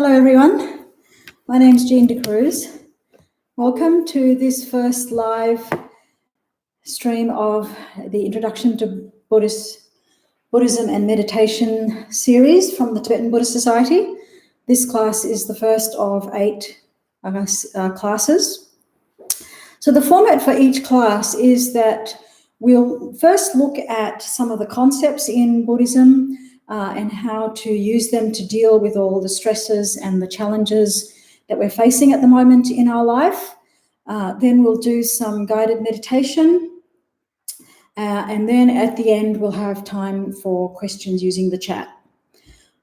Hello everyone, my name is Jean de Cruz. Welcome to this first live stream of the Introduction to Buddhism and Meditation series from the Tibetan Buddhist Society. This class is the first of 8 classes. So the format for each class is that we'll first look at some of the concepts in Buddhism and how to use them to deal with all the stresses and the challenges that we're facing at the moment in our life. Then we'll do some guided meditation. And then at the end, we'll have time for questions using the chat.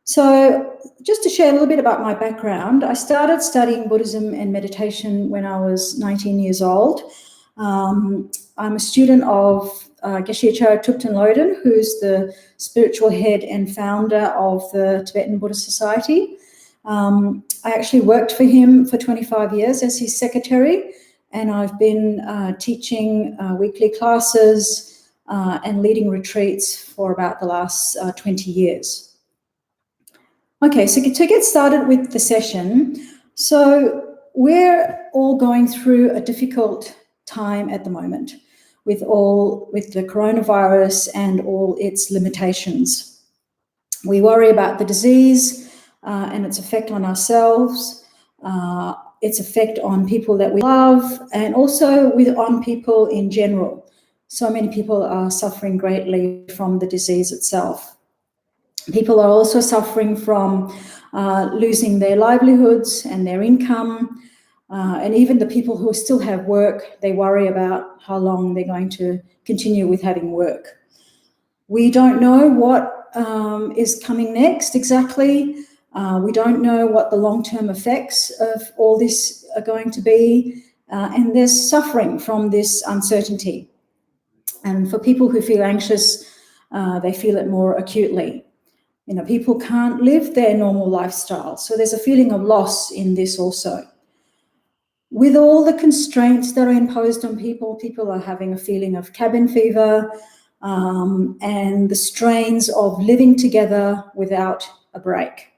So just to share a little bit about my background, I started studying Buddhism and meditation when I was 19 years old. I'm a student of Geshe Acharya Thubten Loden, who's the spiritual head and founder of the Tibetan Buddhist Society. I actually worked for him for 25 years as his secretary, and I've been teaching weekly classes and leading retreats for about the last 20 years. Okay, so to get started with the session, so we're all going through a difficult time at the moment with the coronavirus and all its limitations. We worry about the disease and its effect on ourselves, its effect on people that we love, and also on people in general. So many people are suffering greatly from the disease itself. People are also suffering from losing their livelihoods and their income. And even the people who still have work, they worry about how long they're going to continue with having work. We don't know what is coming next exactly. We don't know what the long-term effects of all this are going to be. And there's suffering from this uncertainty. And for people who feel anxious, they feel it more acutely. You know, people can't live their normal lifestyle. So there's a feeling of loss in this also. With all the constraints that are imposed on people, people are having a feeling of cabin fever and the strains of living together without a break.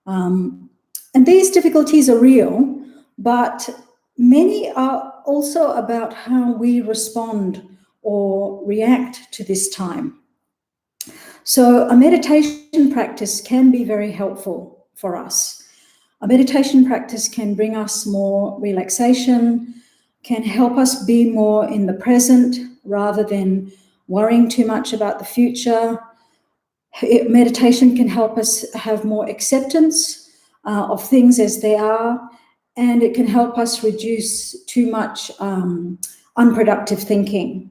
And these difficulties are real, but many are also about how we respond or react to this time. So a meditation practice can be very helpful for us. A meditation practice can bring us more relaxation, can help us be more in the present rather than worrying too much about the future. Meditation can help us have more acceptance of things as they are, and it can help us reduce too much unproductive thinking.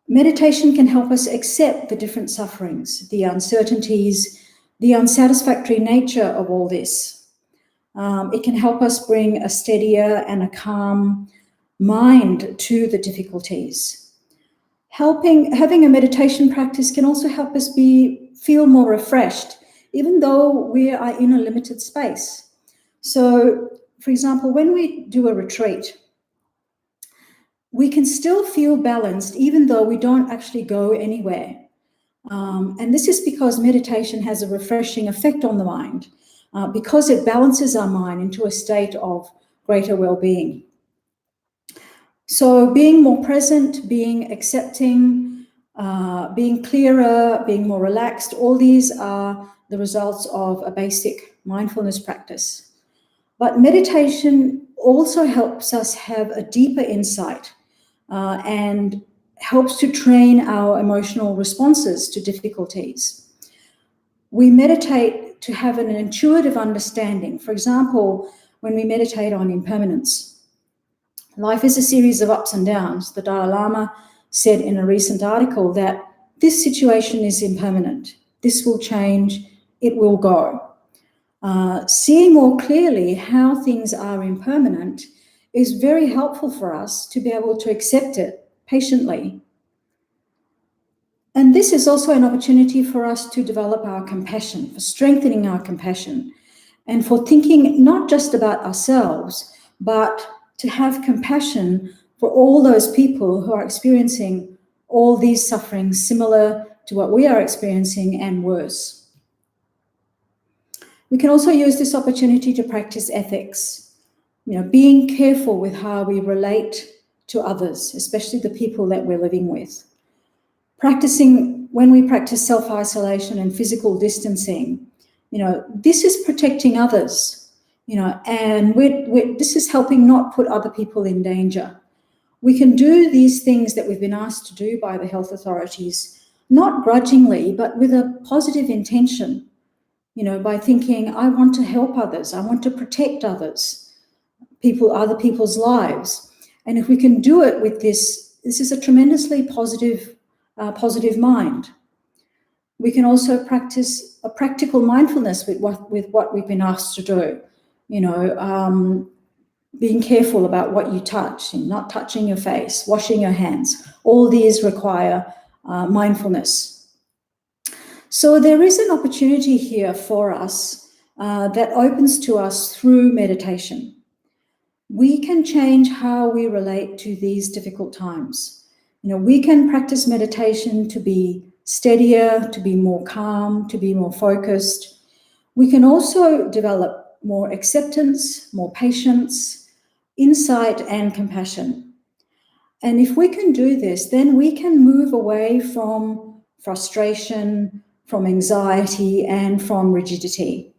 Meditation can help us accept the different sufferings, the uncertainties, the unsatisfactory nature of all this. It can help us bring a steadier and a calm mind to the difficulties. Having a meditation practice can also help us feel more refreshed, even though we are in a limited space. So, for example, when we do a retreat, we can still feel balanced even though we don't actually go anywhere. And this is because meditation has a refreshing effect on the mind, because it balances our mind into a state of greater well-being. So being more present, being accepting, being clearer, being more relaxed, all these are the results of a basic mindfulness practice. But meditation also helps us have a deeper insight and helps to train our emotional responses to difficulties. We meditate to have an intuitive understanding. For example, when we meditate on impermanence, life is a series of ups and downs. The Dalai Lama said in a recent article that this situation is impermanent. This will change, it will go. Seeing more clearly how things are impermanent is very helpful for us to be able to accept it patiently. And this is also an opportunity for us to develop our compassion, for strengthening our compassion, and for thinking not just about ourselves, but to have compassion for all those people who are experiencing all these sufferings similar to what we are experiencing and worse. We can also use this opportunity to practice ethics, being careful with how we relate to others, especially the people that we're living with. When we practice self-isolation and physical distancing, this is protecting others, and this is helping not put other people in danger. We can do these things that we've been asked to do by the health authorities, not grudgingly, but with a positive intention, by thinking, I want to help others, I want to protect others, other people's lives. And if we can do it with this is a tremendously positive mind. We can also practice a practical mindfulness with what we've been asked to do, being careful about what you touch, and not touching your face, washing your hands. All these require mindfulness. So there is an opportunity here for us that opens to us through meditation. We can change how we relate to these difficult times. We can practice meditation to be steadier, to be more calm, to be more focused. We can also develop more acceptance, more patience, insight, and compassion. And if we can do this, then we can move away from frustration, from anxiety, and from rigidity.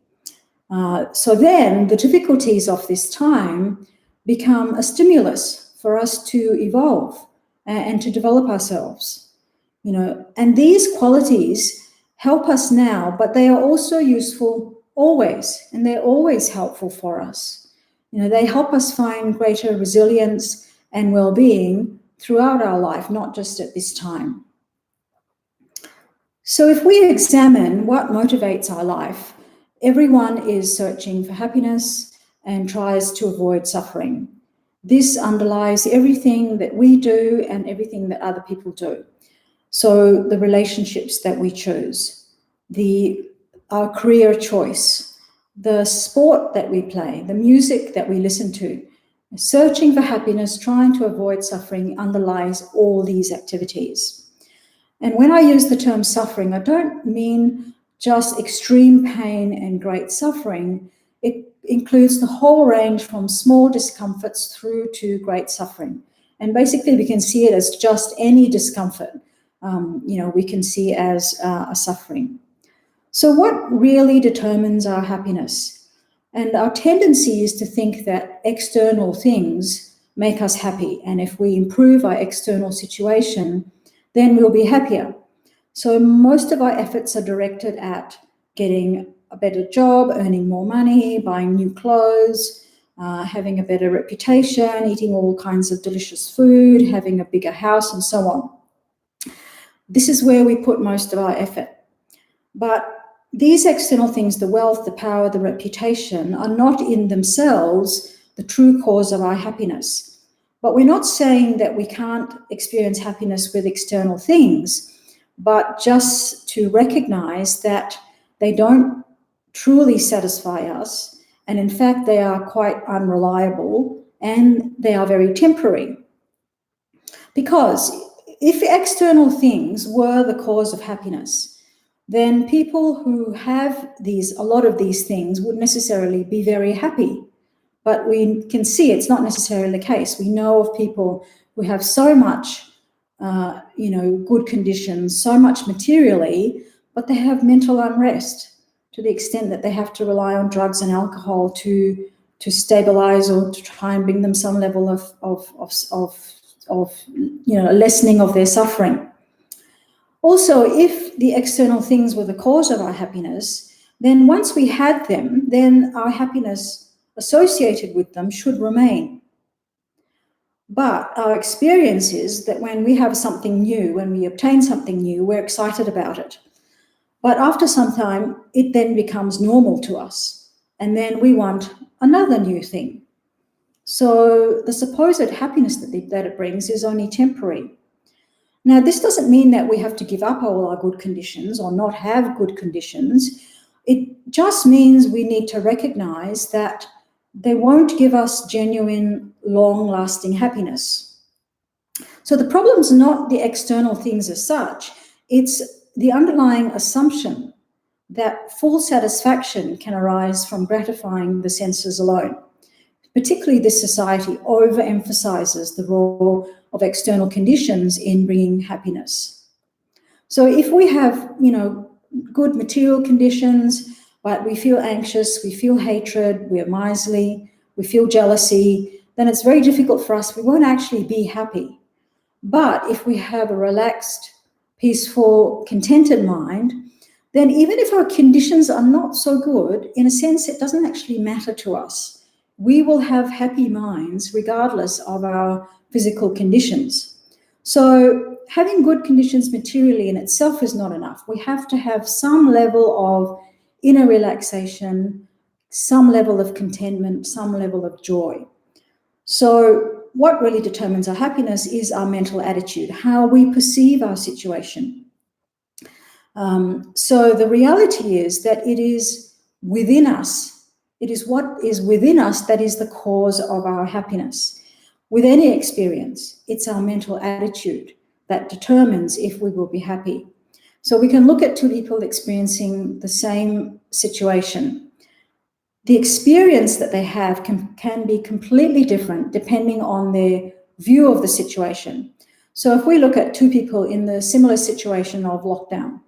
So then the difficulties of this time become a stimulus for us to evolve and to develop ourselves. And these qualities help us now, but they are also useful always, and they're always helpful for us. They help us find greater resilience and well-being throughout our life, not just at this time. So if we examine what motivates our life, everyone is searching for happiness and tries to avoid suffering. This underlies everything that we do and everything that other people do. So the relationships that we choose, our career choice, the sport that we play, the music that we listen to, searching for happiness, trying to avoid suffering underlies all these activities. And when I use the term suffering, I don't mean just extreme pain and great suffering. It includes the whole range from small discomforts through to great suffering. And basically, we can see it as just any discomfort, we can see as a suffering. So what really determines our happiness? And our tendency is to think that external things make us happy. And if we improve our external situation, then we'll be happier. So most of our efforts are directed at getting a better job, earning more money, buying new clothes, having a better reputation, eating all kinds of delicious food, having a bigger house, and so on. This is where we put most of our effort. But these external things, the wealth, the power, the reputation, are not in themselves the true cause of our happiness. But we're not saying that we can't experience happiness with external things, but just to recognize that they don't truly satisfy us. And in fact, they are quite unreliable and they are very temporary. Because if external things were the cause of happiness, then people who have a lot of these things would necessarily be very happy. But we can see it's not necessarily the case. We know of people who have so much, good conditions, so much materially, but they have mental unrest to the extent that they have to rely on drugs and alcohol to stabilize or to try and bring them some level of lessening of their suffering. Also, if the external things were the cause of our happiness, then once we had them, then our happiness associated with them should remain. But our experience is that when we have something new, when we obtain something new, we're excited about it. But after some time, it then becomes normal to us. And then we want another new thing. So the supposed happiness that it brings is only temporary. Now, this doesn't mean that we have to give up all our good conditions or not have good conditions. It just means we need to recognize that they won't give us genuine, long-lasting happiness. So the problem's not the external things as such, it's the underlying assumption that full satisfaction can arise from gratifying the senses alone. Particularly, this society overemphasizes the role of external conditions in bringing happiness. So if we have, good material conditions, but we feel anxious, we feel hatred, we're miserly, we feel jealousy, then it's very difficult for us. We won't actually be happy. But if we have a relaxed, peaceful, contented mind, then even if our conditions are not so good, in a sense, it doesn't actually matter to us. We will have happy minds regardless of our physical conditions. So having good conditions materially in itself is not enough. We have to have some level of inner relaxation, some level of contentment, some level of joy. So what really determines our happiness is our mental attitude, how we perceive our situation. So the reality is that it is within us. It is what is within us that is the cause of our happiness. With any experience, it's our mental attitude that determines if we will be happy. So we can look at two people experiencing the same situation. The experience that they have can be completely different depending on their view of the situation. So if we look at two people in the similar situation of lockdown,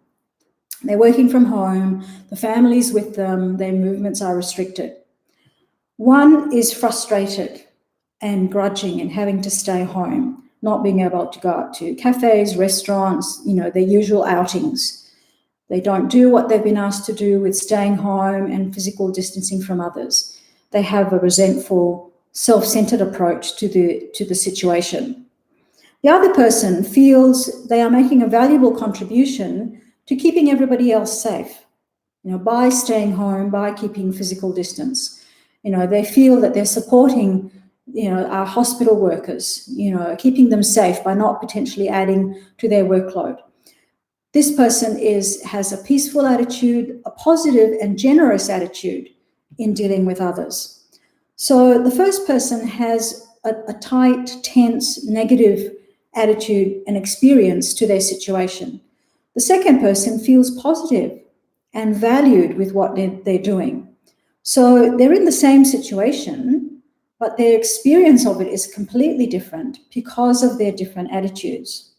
they're working from home, the family's with them, their movements are restricted. One is frustrated and grudging and having to stay home, not being able to go out to cafes, restaurants, their usual outings. They don't do what they've been asked to do with staying home and physical distancing from others. They have a resentful, self-centered approach to the situation. The other person feels they are making a valuable contribution to keeping everybody else safe, by staying home, by keeping physical distance. They feel that they're supporting, our hospital workers, keeping them safe by not potentially adding to their workload. This person has a peaceful attitude, a positive and generous attitude in dealing with others. So the first person has a tight, tense, negative attitude and experience to their situation. The second person feels positive and valued with what they're doing. So they're in the same situation, but their experience of it is completely different because of their different attitudes.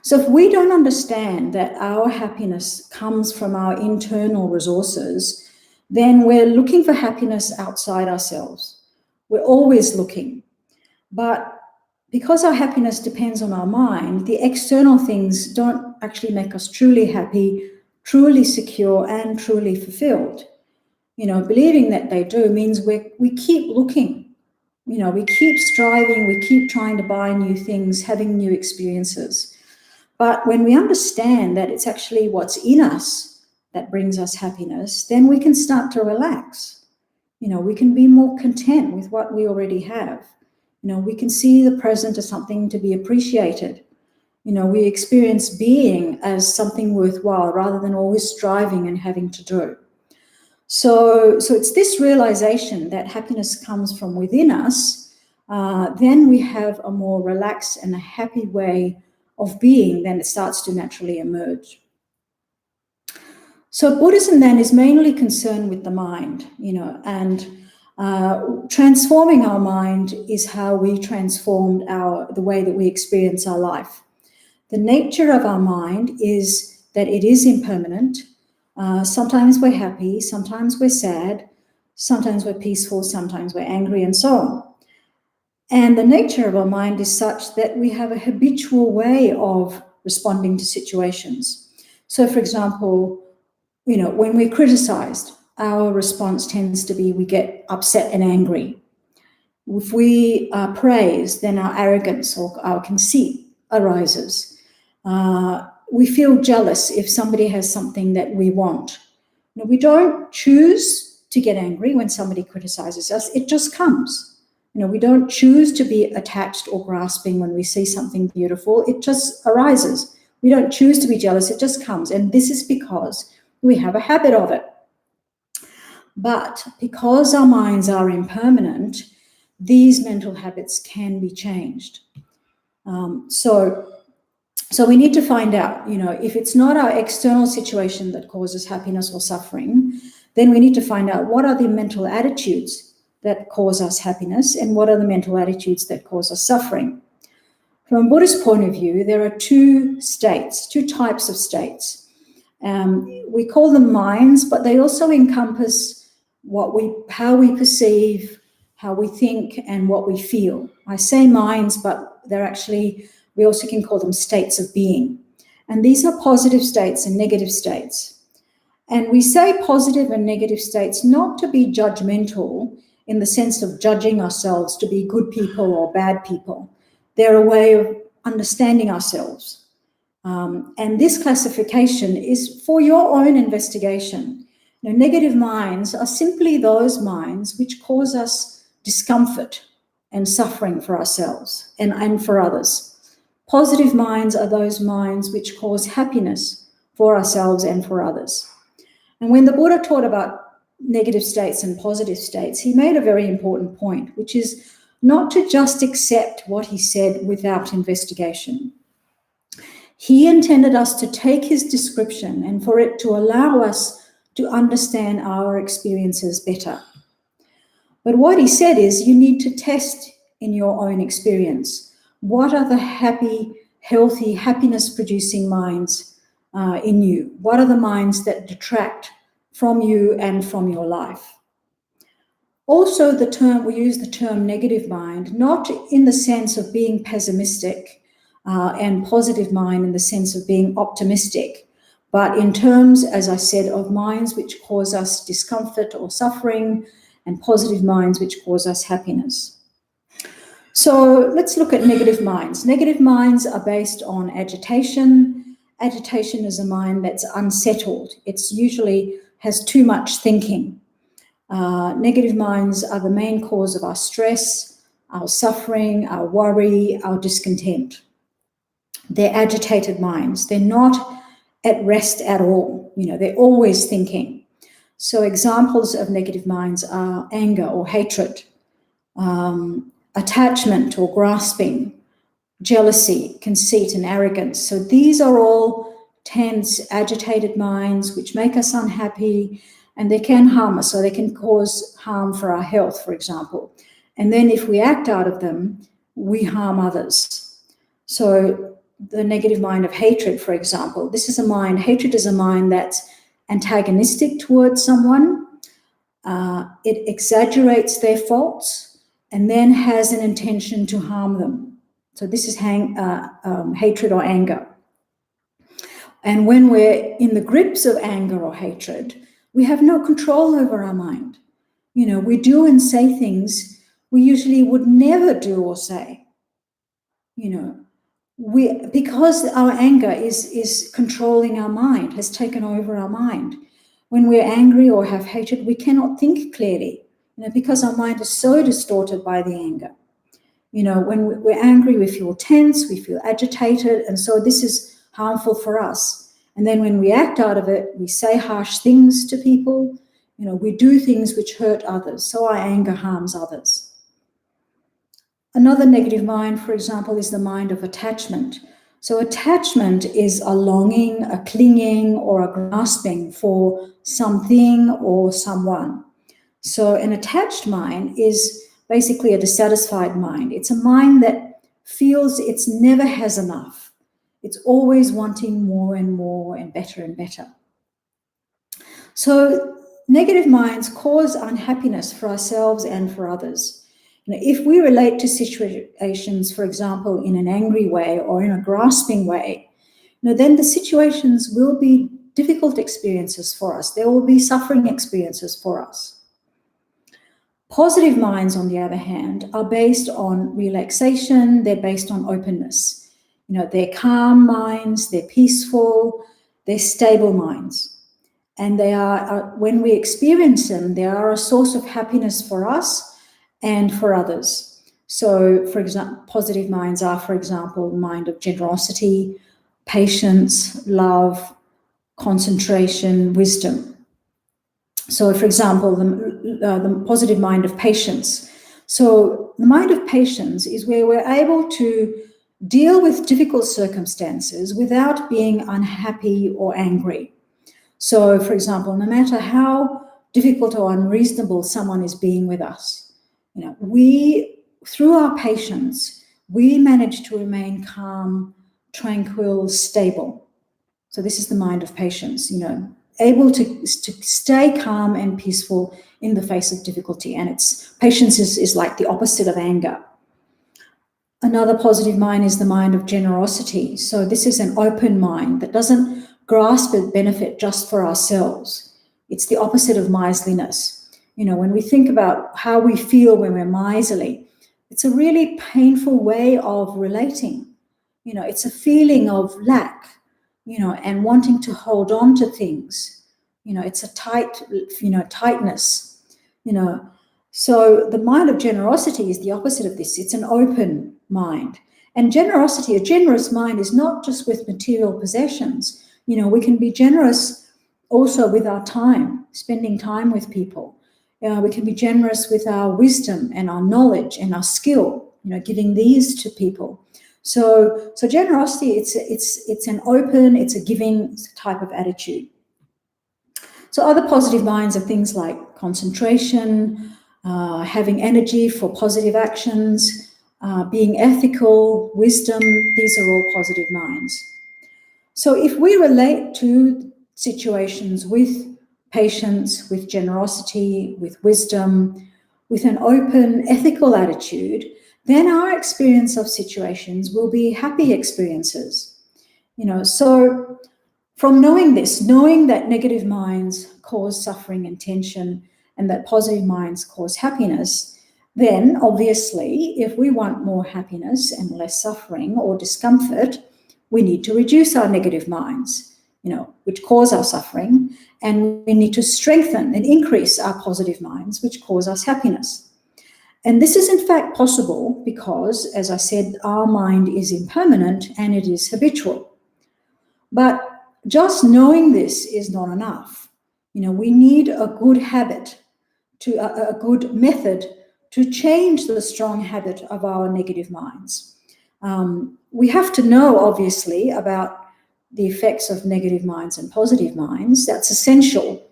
So if we don't understand that our happiness comes from our internal resources, then we're looking for happiness outside ourselves. We're always looking. But because our happiness depends on our mind, the external things don't actually make us truly happy, truly secure, and truly fulfilled. Believing that they do means we keep looking. We keep striving, we keep trying to buy new things, having new experiences. But when we understand that it's actually what's in us that brings us happiness, then we can start to relax. We can be more content with what we already have. We can see the present as something to be appreciated. We experience being as something worthwhile rather than always striving and having to do. So it's this realization that happiness comes from within us. Then we have a more relaxed and a happy way of being, then it starts to naturally emerge. So Buddhism then is mainly concerned with the mind, and transforming our mind is how we transformed the way that we experience our life. The nature of our mind is that it is impermanent. Sometimes we're happy, sometimes we're sad, sometimes we're peaceful, sometimes we're angry, and so on. And the nature of our mind is such that we have a habitual way of responding to situations. So, for example, when we're criticized, our response tends to be we get upset and angry. If we are praised, then our arrogance or our conceit arises. We feel jealous if somebody has something that we want. We don't choose to get angry when somebody criticizes us. It just comes. We don't choose to be attached or grasping when we see something beautiful. It just arises. We don't choose to be jealous. It just comes. And this is because we have a habit of it. But because our minds are impermanent, these mental habits can be changed. So So we need to find out, if it's not our external situation that causes happiness or suffering, then we need to find out what are the mental attitudes that cause us happiness and what are the mental attitudes that cause us suffering. From a Buddhist point of view, there are two types of states. We call them minds, but they also encompass how we perceive, how we think, and what we feel. I say minds, but we also can call them states of being. And these are positive states and negative states. And we say positive and negative states not to be judgmental in the sense of judging ourselves to be good people or bad people. They're a way of understanding ourselves. And this classification is for your own investigation. Negative minds are simply those minds which cause us discomfort and suffering for ourselves and for others. Positive minds are those minds which cause happiness for ourselves and for others. And when the Buddha taught about negative states and positive states, he made a very important point, which is not to just accept what he said without investigation. He intended us to take his description and for it to allow us to understand our experiences better. But what he said is you need to test in your own experience. What are the happy, healthy, happiness-producing minds in you? What are the minds that detract from you and from your life? Also, we use the term negative mind, not in the sense of being pessimistic and positive mind in the sense of being optimistic, but in terms, as I said, of minds which cause us discomfort or suffering and positive minds which cause us happiness. So let's look at negative minds. Negative minds are based on agitation. Agitation is a mind that's unsettled. It's usually has too much thinking. Negative minds are the main cause of our stress, our suffering, our worry, our discontent. They're agitated minds. They're not at rest at all. They're always thinking. So examples of negative minds are anger or hatred, attachment or grasping, jealousy, conceit, and arrogance. So these are all tense, agitated minds which make us unhappy, and they can harm us. So they can cause harm for our health, for example. And then if we act out of them, we harm others. So the negative mind of hatred, for example, hatred is a mind that's antagonistic towards someone. It exaggerates their faults and then has an intention to harm them. So this is hatred or anger. And when we're in the grips of anger or hatred, we have no control over our mind. We do and say things we usually would never do or say. Because our anger is controlling our mind, has taken over our mind. When we're angry or have hatred, we cannot think clearly, because our mind is so distorted by the anger. When we're angry, we feel tense, we feel agitated, and so this is harmful for us. And then when we act out of it, we say harsh things to people, we do things which hurt others, so our anger harms others. Another negative mind, for example, is the mind of attachment. So attachment is a longing, a clinging, or a grasping for something or someone. So an attached mind is basically a dissatisfied mind. It's a mind that feels it never has enough. It's always wanting more and more and better and better. So negative minds cause unhappiness for ourselves and for others. If we relate to situations, for example, in an angry way or in a grasping way, then the situations will be difficult experiences for us. There will be suffering experiences for us. Positive minds, on the other hand, are based on relaxation. They're based on openness. They're calm minds, they're peaceful, they're stable minds. And they are, when we experience them, they are a source of happiness for us and for others. So, for example, positive minds are, for example, mind of generosity, patience, love, concentration, wisdom. So, for example, the positive mind of patience. So the mind of patience is where we're able to deal with difficult circumstances without being unhappy or angry. So, for example, no matter how difficult or unreasonable someone is being with us, we, through our patience, we manage to remain calm, tranquil, stable. So this is the mind of patience, able to stay calm and peaceful in the face of difficulty. And patience is like the opposite of anger. Another positive mind is the mind of generosity. So this is an open mind that doesn't grasp a benefit just for ourselves. It's the opposite of miserliness. When we think about how we feel when we're miserly, it's a really painful way of relating. It's a feeling of lack, and wanting to hold on to things. It's a tightness, So the mind of generosity is the opposite of this. It's an open mind. And generosity, a generous mind, is not just with material possessions. We can be generous also with our time, spending time with people. We can be generous with our wisdom and our knowledge and our skill, giving these to people. So generosity, it's an open, it's a giving type of attitude. So other positive minds are things like concentration, having energy for positive actions, being ethical, wisdom. These are all positive minds. So if we relate to situations with patience, with generosity, with wisdom, with an open, ethical attitude, then our experience of situations will be happy experiences. So from knowing this, knowing that negative minds cause suffering and tension and that positive minds cause happiness, then obviously if we want more happiness and less suffering or discomfort, we need to reduce our negative minds, which cause our suffering, and we need to strengthen and increase our positive minds, which cause us happiness. And this is in fact possible because, as I said, our mind is impermanent and it is habitual. But just knowing this is not enough. We need a good habit, a good method to change the strong habit of our negative minds. We have to know, obviously, about the effects of negative minds and positive minds. That's essential.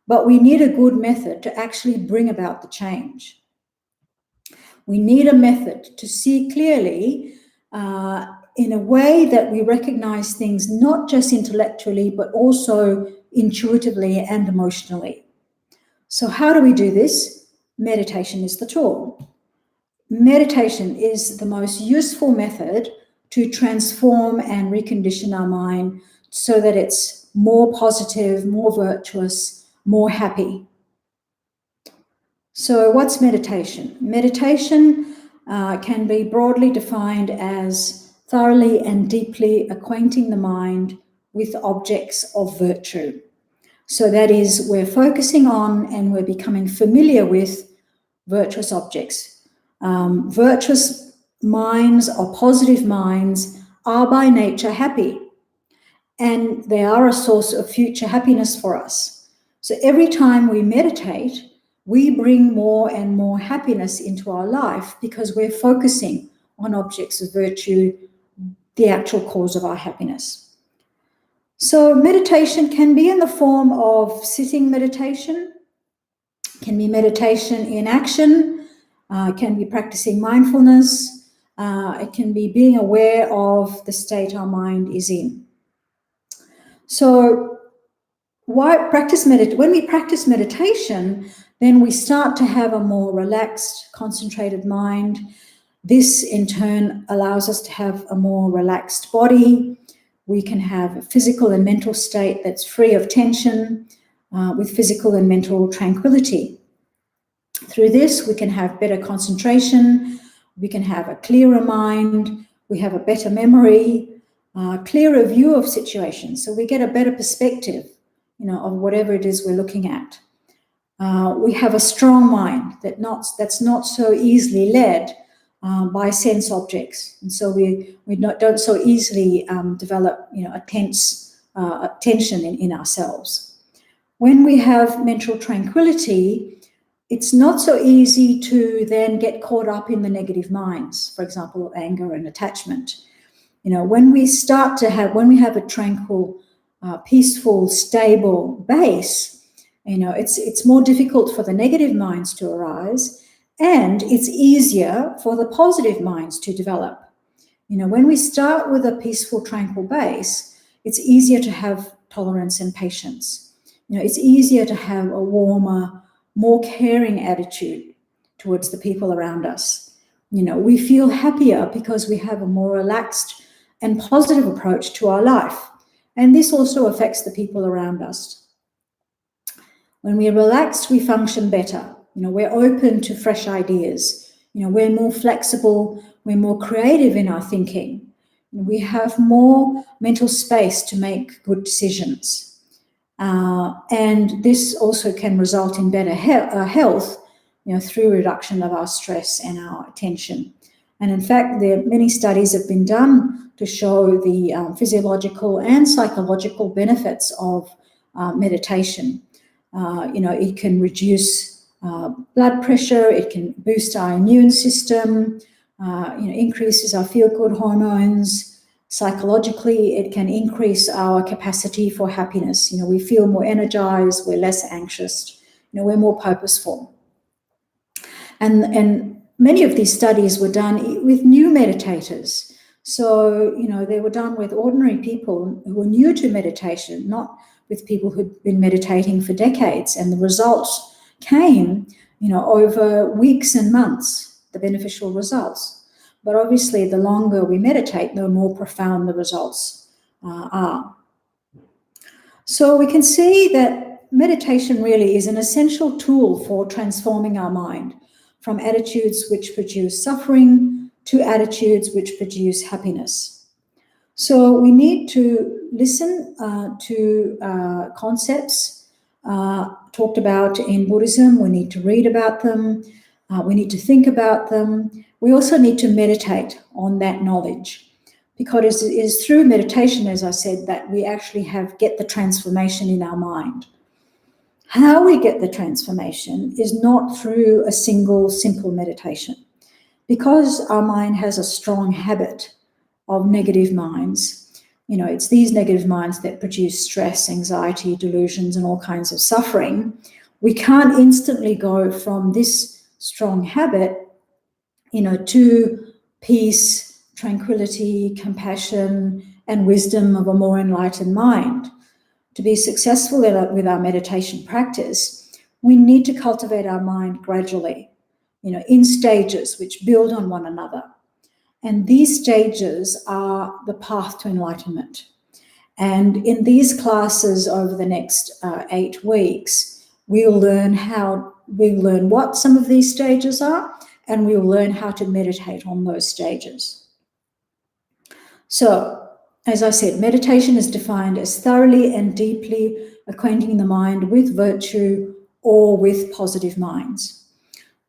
But we need a good method to actually bring about the change. We need a method to see clearly in a way that we recognize things not just intellectually, but also intuitively and emotionally. So how do we do this? Meditation is the tool. Meditation is the most useful method to transform and recondition our mind so that it's more positive, more virtuous, more happy. So what's meditation? Meditation can be broadly defined as thoroughly and deeply acquainting the mind with objects of virtue. So that is, we're focusing on and we're becoming familiar with virtuous objects. Virtuous minds or positive minds are by nature happy, and they are a source of future happiness for us. So every time we meditate, we bring more and more happiness into our life because we're focusing on objects of virtue, the actual cause of our happiness. So meditation can be in the form of sitting meditation, can be meditation in action, can be practicing mindfulness, it can be being aware of the state our mind is in. So when we practice meditation, then we start to have a more relaxed, concentrated mind. This in turn allows us to have a more relaxed body. We can have a physical and mental state that's free of tension, with physical and mental tranquility. Through this, we can have better concentration, we can have a clearer mind, we have a better memory, clearer view of situations. So we get a better perspective, of whatever it is we're looking at. We have a strong mind that's not so easily led by sense objects, and so we don't so easily develop a tension in ourselves. When we have mental tranquility, it's not so easy to then get caught up in the negative minds, for example, anger and attachment. When we have a tranquil, peaceful, stable base, it's more difficult for the negative minds to arise, and it's easier for the positive minds to develop. When we start with a peaceful, tranquil base, it's easier to have tolerance and patience. It's easier to have a warmer, more caring attitude towards the people around us. We feel happier because we have a more relaxed and positive approach to our life. And this also affects the people around us. When we're relaxed, we function better. We're open to fresh ideas. We're more flexible, we're more creative in our thinking. We have more mental space to make good decisions. And this also can result in better health, through reduction of our stress and our tension. And in fact, many studies have been done to show the physiological and psychological benefits of meditation. It can reduce blood pressure, it can boost our immune system, increases our feel-good hormones. Psychologically, it can increase our capacity for happiness. We feel more energized, we're less anxious, we're more purposeful. And many of these studies were done with new meditators. So, they were done with ordinary people who were new to meditation, not with people who'd been meditating for decades. And the results came, over weeks and months, the beneficial results. But obviously, the longer we meditate, the more profound the results are. So we can see that meditation really is an essential tool for transforming our mind from attitudes which produce suffering to attitudes which produce happiness. So we need to listen to concepts talked about in Buddhism. We need to read about them. We need to think about them. We also need to meditate on that knowledge, because it is through meditation, as I said, that we actually get the transformation in our mind. How we get the transformation is not through a single simple meditation, because our mind has a strong habit of negative minds. It's these negative minds that produce stress, anxiety, delusions, and all kinds of suffering. We can't instantly go from this strong habit, to peace, tranquility, compassion, and wisdom of a more enlightened mind. To be successful with our meditation practice, we need to cultivate our mind gradually, in stages which build on one another. And these stages are the path to enlightenment. And in these classes over the next 8 weeks, we'll learn what some of these stages are, and we'll learn how to meditate on those stages. So, as I said, meditation is defined as thoroughly and deeply acquainting the mind with virtue or with positive minds.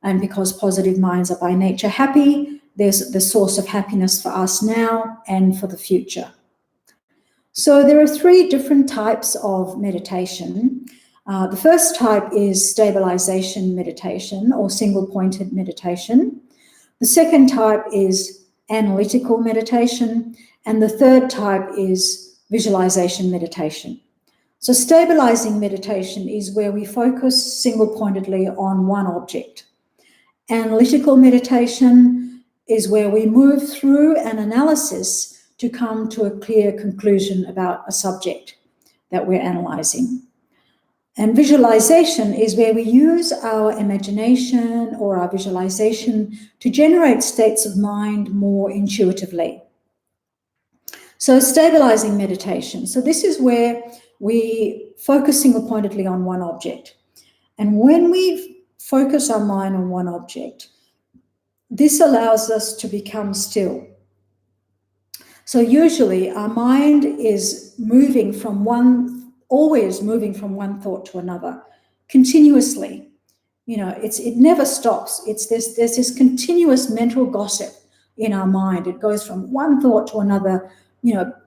And because positive minds are by nature happy, there's the source of happiness for us now and for the future. So there are 3 different types of meditation. The first type is stabilization meditation or single-pointed meditation. The second type is analytical meditation. And the third type is visualization meditation. So stabilizing meditation is where we focus single-pointedly on one object. Analytical meditation is where we move through an analysis to come to a clear conclusion about a subject that we're analyzing. And visualization is where we use our imagination or our visualization to generate states of mind more intuitively. So stabilizing meditation. So this is where we focus single-pointedly on one object. And when we focus our mind on one object, this allows us to become still. So usually our mind is always moving from one thought to another, continuously. It never stops. There's this continuous mental gossip in our mind. It goes from one thought to another,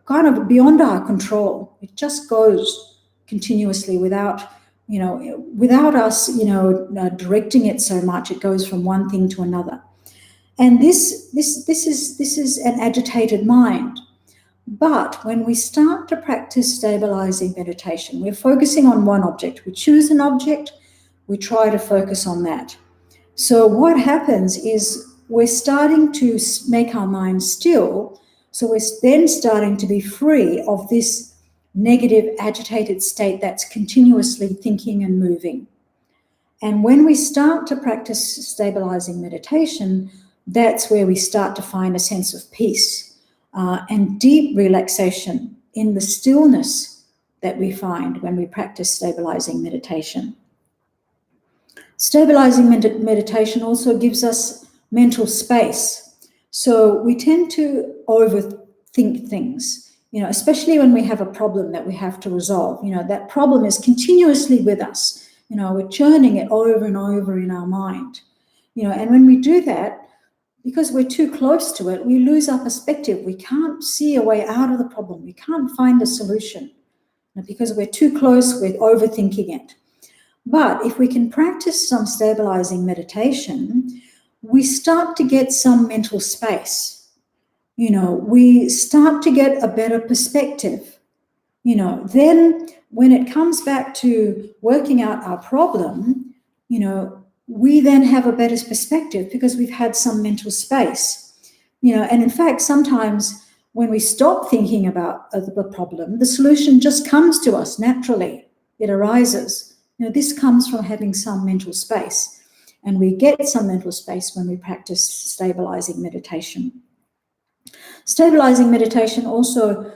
kind of beyond our control. It just goes continuously without us, directing it so much. It goes from one thing to another. And this is an agitated mind. But when we start to practice stabilizing meditation, we're focusing on one object. We choose an object, we try to focus on that. So what happens is we're starting to make our mind still. So we're then starting to be free of this negative, agitated state that's continuously thinking and moving. And when we start to practice stabilizing meditation, that's where we start to find a sense of peace and deep relaxation in the stillness that we find when we practice stabilizing meditation. Stabilizing meditation also gives us mental space. So we tend to overthink things, especially when we have a problem that we have to resolve. That problem is continuously with us. We're churning it over and over in our mind. And when we do that, because we're too close to it, we lose our perspective. We can't see a way out of the problem. We can't find a solution. Because we're too close, we're overthinking it. But if we can practice some stabilizing meditation, we start to get some mental space. We start to get a better perspective. Then when it comes back to working out our problem, we then have a better perspective because we've had some mental space. And in fact, sometimes when we stop thinking about the problem, the solution just comes to us naturally. It arises. This comes from having some mental space, and we get some mental space when we practice stabilizing meditation. Stabilizing meditation also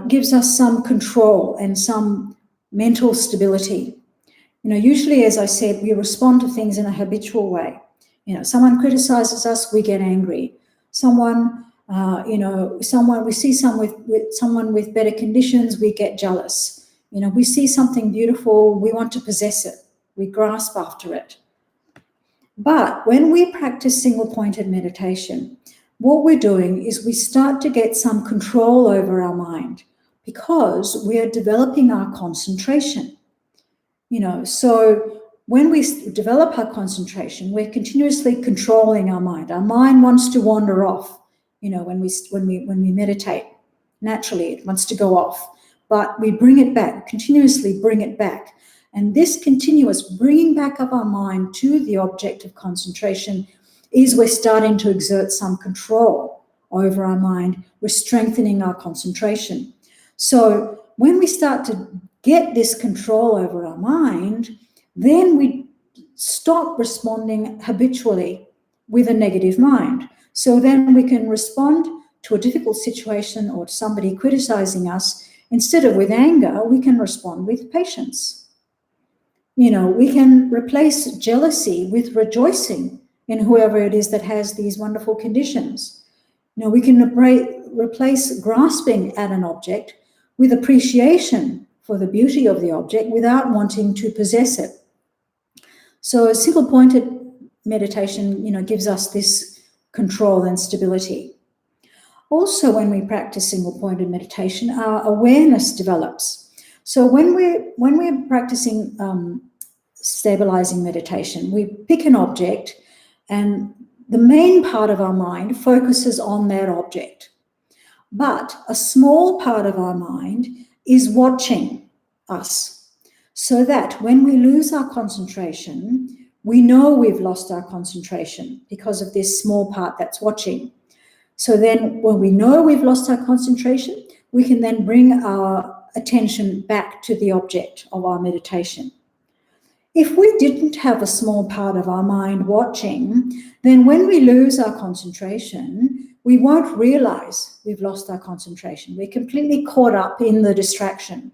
gives us some control and some mental stability. Usually, as I said, we respond to things in a habitual way. Someone criticizes us, we get angry. We see someone with better conditions, we get jealous. We see something beautiful, we want to possess it. We grasp after it. But when we practice single-pointed meditation, what we're doing is we start to get some control over our mind because we are developing our concentration. So when we develop our concentration, we're continuously controlling our mind. Our mind wants to wander off, when we meditate. Naturally, it wants to go off. But we bring it back, continuously bring it back. And this continuous bringing back of our mind to the object of concentration is we're starting to exert some control over our mind. We're strengthening our concentration. So when we start to get this control over our mind, then we stop responding habitually with a negative mind. So then we can respond to a difficult situation or somebody criticizing us. Instead of with anger, we can respond with patience. We can replace jealousy with rejoicing in whoever it is that has these wonderful conditions. We can replace grasping at an object with appreciation for the beauty of the object without wanting to possess it. So a single-pointed meditation, gives us this control and stability. Also, when we practice single-pointed meditation, our awareness develops. So when we're practicing stabilizing meditation, we pick an object and the main part of our mind focuses on that object. But a small part of our mind is watching us, so that when we lose our concentration, we know we've lost our concentration because of this small part that's watching. So then when we know we've lost our concentration, we can then bring our attention back to the object of our meditation. If we didn't have a small part of our mind watching, then when we lose our concentration, we won't realize we've lost our concentration. We're completely caught up in the distraction.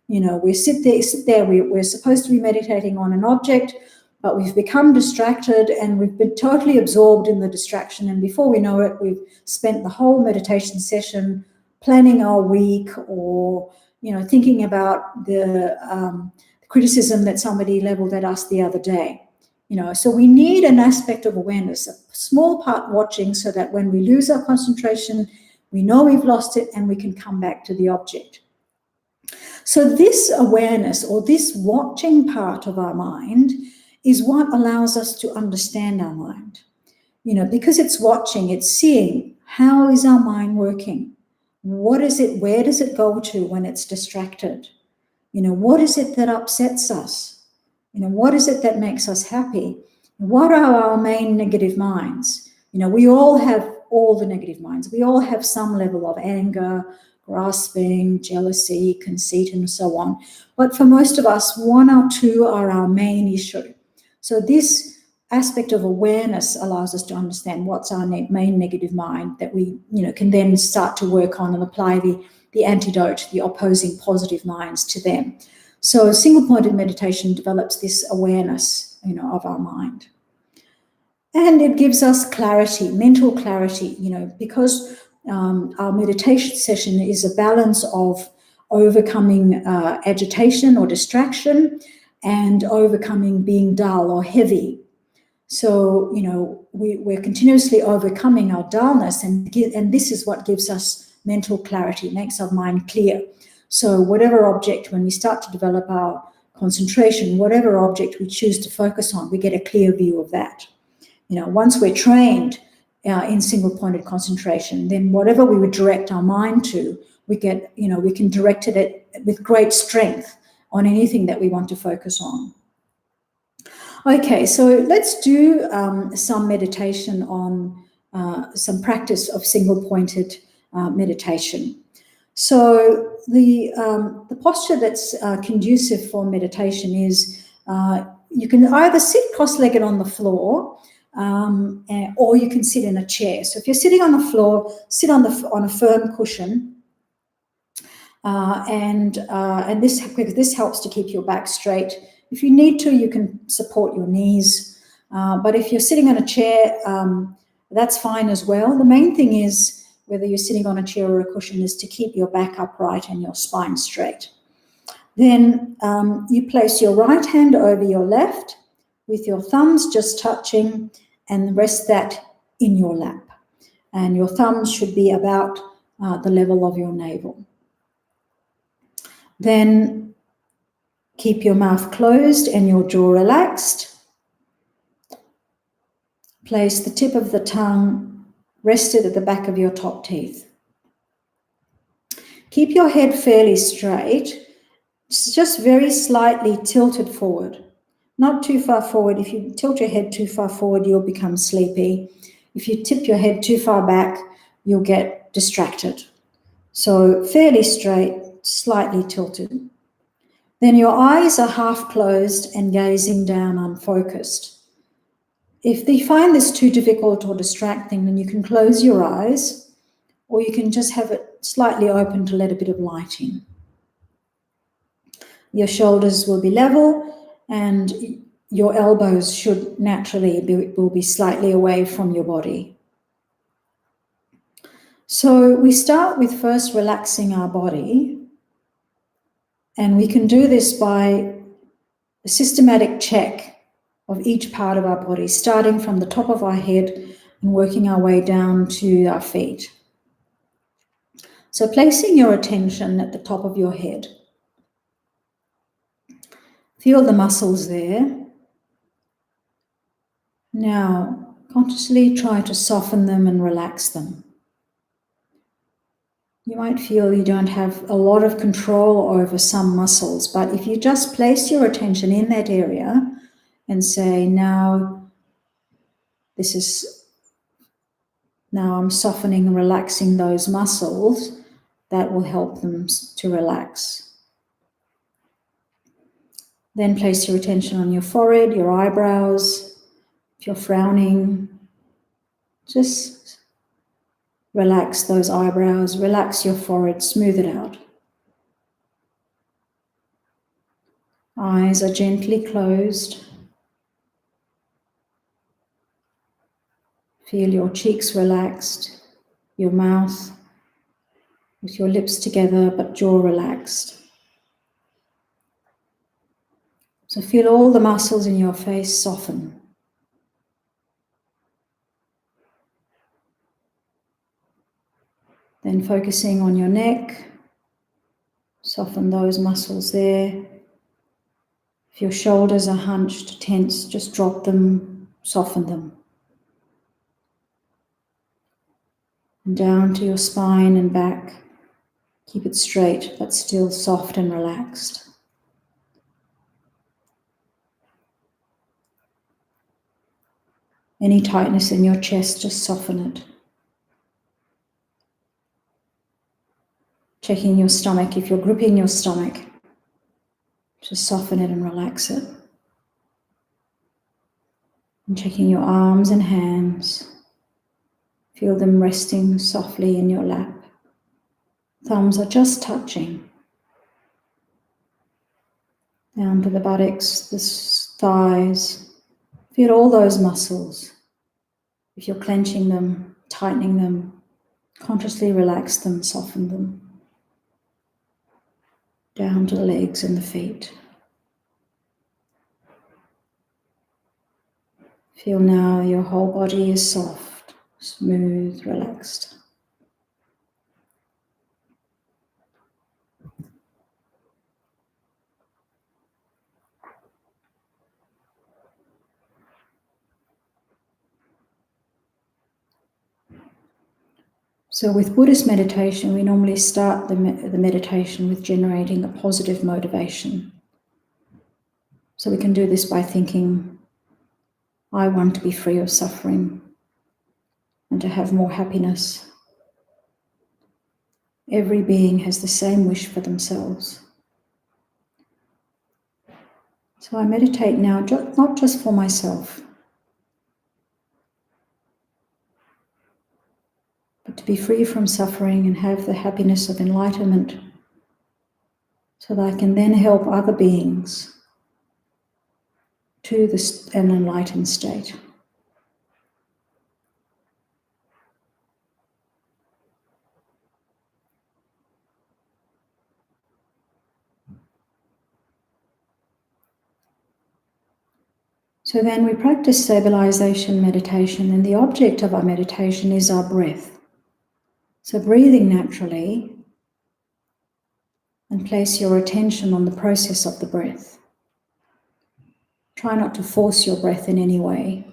We sit there, we're supposed to be meditating on an object, but we've become distracted and we've been totally absorbed in the distraction. And before we know it, we've spent the whole meditation session planning our week or, thinking about the criticism that somebody leveled at us the other day. So we need an aspect of awareness, a small part watching, so that when we lose our concentration, we know we've lost it and we can come back to the object. So this awareness or this watching part of our mind is what allows us to understand our mind. Because it's watching, it's seeing how is our mind working? What is it? Where does it go to when it's distracted? What is it that upsets us? What is it that makes us happy? What are our main negative minds? We all have all the negative minds. We all have some level of anger, grasping, jealousy, conceit, and so on. But for most of us, one or two are our main issue. So this aspect of awareness allows us to understand what's our main negative mind that we, can then start to work on and apply the antidote, the opposing positive minds to them. So single-pointed meditation develops this awareness, of our mind. And it gives us clarity, mental clarity, because our meditation session is a balance of overcoming agitation or distraction and overcoming being dull or heavy. So, we're continuously overcoming our dullness, and this is what gives us mental clarity, makes our mind clear. So whatever object, when we start to develop our concentration, whatever object we choose to focus on, we get a clear view of that. Once we're trained in single-pointed concentration, then whatever we would direct our mind to, we can direct it with great strength on anything that we want to focus on. Okay, so let's do some meditation on some practice of single-pointed meditation. So the posture that's conducive for meditation is you can either sit cross-legged on the floor, or you can sit in a chair. So if you're sitting on the floor, sit on a firm cushion, and this helps to keep your back straight. If you need to, you can support your knees, but if you're sitting on a chair, that's fine as well. The main thing is, whether you're sitting on a chair or a cushion, is to keep your back upright and your spine straight. Then you place your right hand over your left with your thumbs just touching, and rest that in your lap. And your thumbs should be about the level of your navel. Then keep your mouth closed and your jaw relaxed. Place the tip of the tongue rested at the back of your top teeth. Keep your head fairly straight, just very slightly tilted forward. Not too far forward. If you tilt your head too far forward, you'll become sleepy. If you tip your head too far back, you'll get distracted. So fairly straight, slightly tilted. Then your eyes are half closed and gazing down unfocused. If you find this too difficult or distracting, then you can close your eyes, or you can just have it slightly open to let a bit of light in. Your shoulders will be level, and your elbows should naturally be slightly away from your body. So we start with first relaxing our body, and we can do this by a systematic check of each part of our body, starting from the top of our head and working our way down to our feet. So placing your attention at the top of your head. Feel the muscles there. Now, consciously try to soften them and relax them. You might feel you don't have a lot of control over some muscles, but if you just place your attention in that area and say, now I'm softening and relaxing those muscles, that will help them to relax. Then place your attention on your forehead, your eyebrows. If you're frowning, just relax those eyebrows, relax your forehead, smooth it out. Eyes are gently closed. Feel your cheeks relaxed, your mouth with your lips together but jaw relaxed. So feel all the muscles in your face soften. Then focusing on your neck, soften those muscles there. If your shoulders are hunched, tense, just drop them, soften them. And down to your spine and back. Keep it straight, but still soft and relaxed. Any tightness in your chest, just soften it. Checking your stomach. If you're gripping your stomach, just soften it and relax it. And checking your arms and hands. Feel them resting softly in your lap. Thumbs are just touching. Down to the buttocks, the thighs. Feel all those muscles. If you're clenching them, tightening them, consciously relax them, soften them. Down to the legs and the feet. Feel now your whole body is soft, smooth, relaxed. So with Buddhist meditation, we normally start the meditation with generating a positive motivation. So we can do this by thinking, I want to be free of suffering and to have more happiness. Every being has the same wish for themselves. So I meditate now, not just for myself, but to be free from suffering and have the happiness of enlightenment, so that I can then help other beings to an enlightened state. So then we practice stabilization meditation, and the object of our meditation is our breath. So breathing naturally, and place your attention on the process of the breath. Try not to force your breath in any way.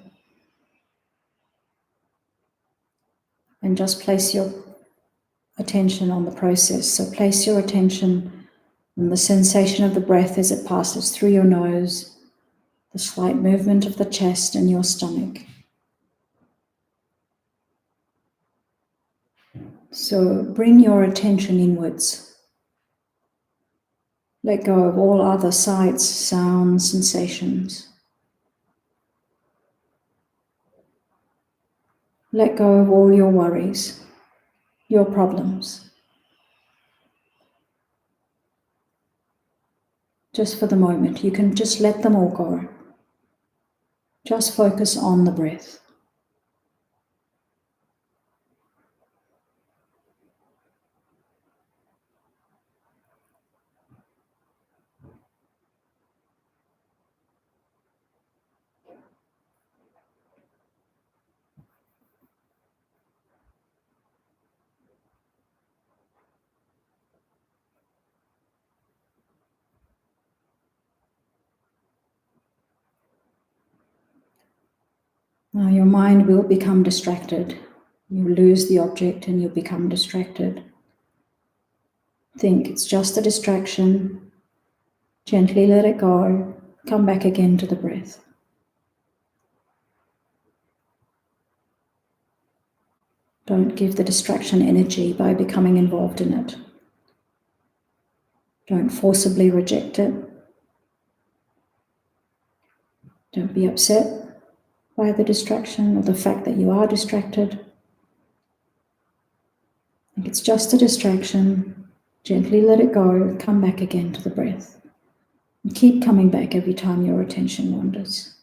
And just place your attention on the process. So place your attention on the sensation of the breath as it passes through your nose, the slight movement of the chest and your stomach. So bring your attention inwards. Let go of all other sights, sounds, sensations. Let go of all your worries, your problems. Just for the moment, you can just let them all go. Just focus on the breath. Now your mind will become distracted. You lose the object and you become distracted. Think it's just a distraction. Gently let it go. Come back again to the breath. Don't give the distraction energy by becoming involved in it. Don't forcibly reject it. Don't be upset by the distraction or the fact that you are distracted. Think it's just a distraction. Gently let it go. Come back again to the breath. And keep coming back every time your attention wanders.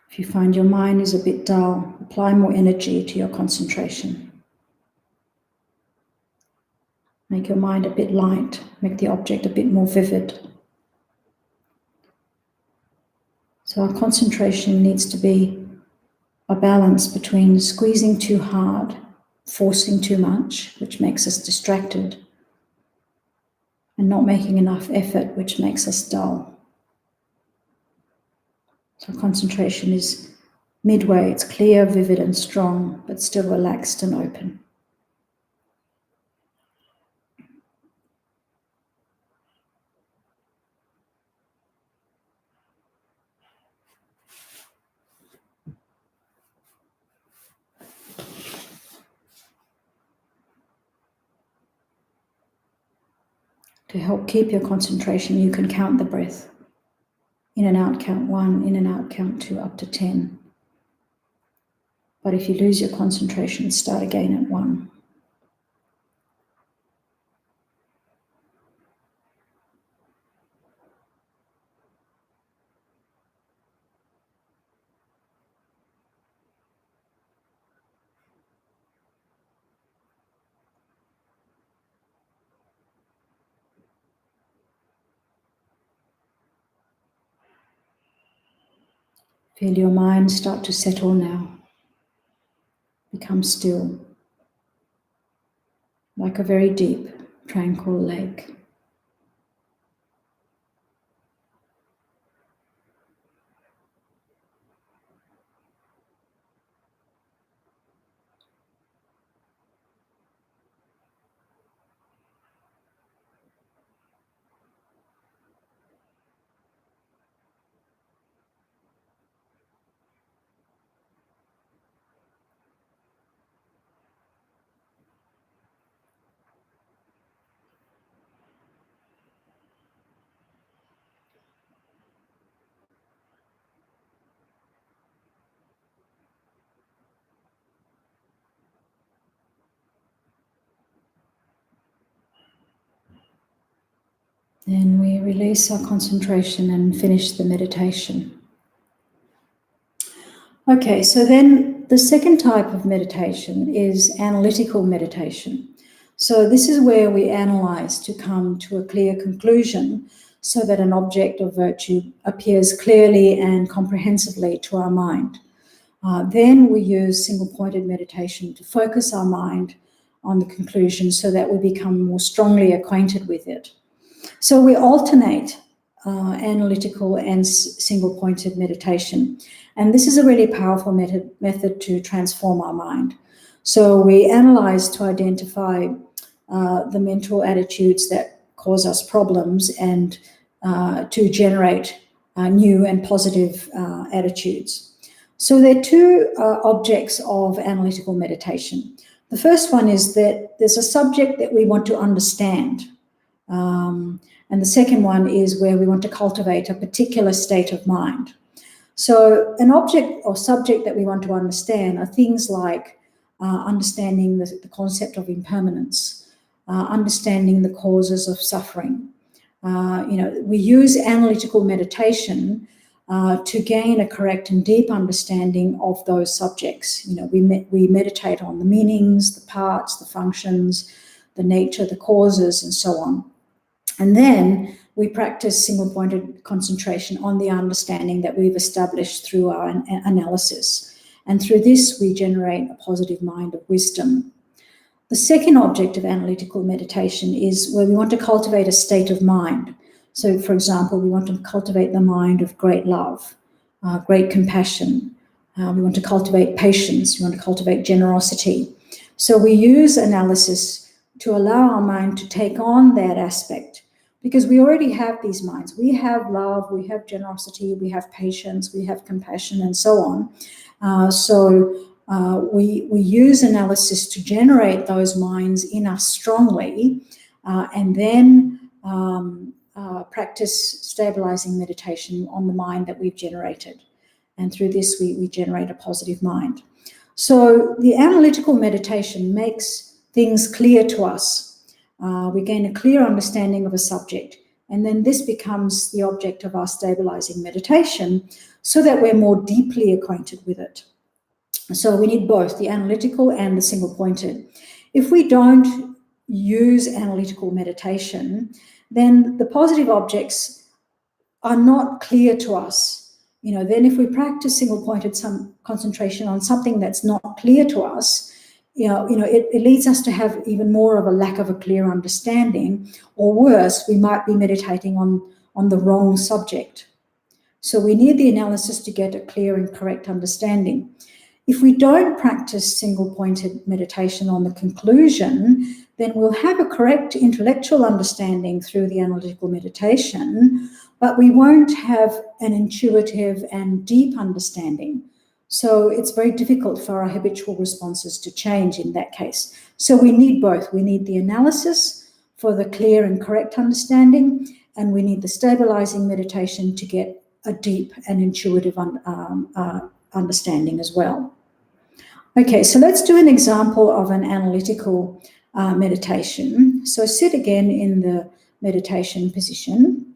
If you find your mind is a bit dull, apply more energy to your concentration. Make your mind a bit light, make the object a bit more vivid. So our concentration needs to be a balance between squeezing too hard, forcing too much, which makes us distracted, and not making enough effort, which makes us dull. So concentration is midway. It's clear, vivid, and strong, but still relaxed and open. To help keep your concentration, you can count the breath. In and out, count 1, in and out, count 2, up to 10. But if you lose your concentration, start again at 1. Feel your mind start to settle now. Become still, like a very deep, tranquil lake. Then we release our concentration and finish the meditation. Okay, so then the second type of meditation is analytical meditation. So this is where we analyze to come to a clear conclusion so that an object of virtue appears clearly and comprehensively to our mind. Then we use single-pointed meditation to focus our mind on the conclusion so that we become more strongly acquainted with it. So we alternate analytical and single-pointed meditation. And this is a really powerful method to transform our mind. So we analyze to identify the mental attitudes that cause us problems and to generate new and positive attitudes. So there are two objects of analytical meditation. The first one is that there's a subject that we want to understand. And the second one is where we want to cultivate a particular state of mind. So an object or subject that we want to understand are things like understanding the concept of impermanence, understanding the causes of suffering. We use analytical meditation to gain a correct and deep understanding of those subjects. We meditate on the meanings, the parts, the functions, the nature, the causes, and so on. And then we practice single-pointed concentration on the understanding that we've established through our analysis. And through this, we generate a positive mind of wisdom. The second object of analytical meditation is where we want to cultivate a state of mind. So, for example, we want to cultivate the mind of great love, great compassion. We want to cultivate patience. We want to cultivate generosity. So we use analysis to allow our mind to take on that aspect, because we already have these minds. We have love, we have generosity, we have patience, we have compassion, and so on. So we use analysis to generate those minds in us strongly, and then practice stabilizing meditation on the mind that we've generated. And through this, we generate a positive mind. So the analytical meditation makes things clear to us. We gain a clear understanding of a subject, and then this becomes the object of our stabilizing meditation so that we're more deeply acquainted with it. So we need both the analytical and the single-pointed. If we don't use analytical meditation, then the positive objects are not clear to us. Then if we practice single-pointed concentration on something that's not clear to us, it leads us to have even more of a lack of a clear understanding, or worse, we might be meditating on the wrong subject. So we need the analysis to get a clear and correct understanding. If we don't practice single-pointed meditation on the conclusion, then we'll have a correct intellectual understanding through the analytical meditation, but we won't have an intuitive and deep understanding. So it's very difficult for our habitual responses to change in that case. So we need both. We need the analysis for the clear and correct understanding, and we need the stabilizing meditation to get a deep and intuitive understanding as well. Okay, so let's do an example of an analytical meditation. So sit again in the meditation position.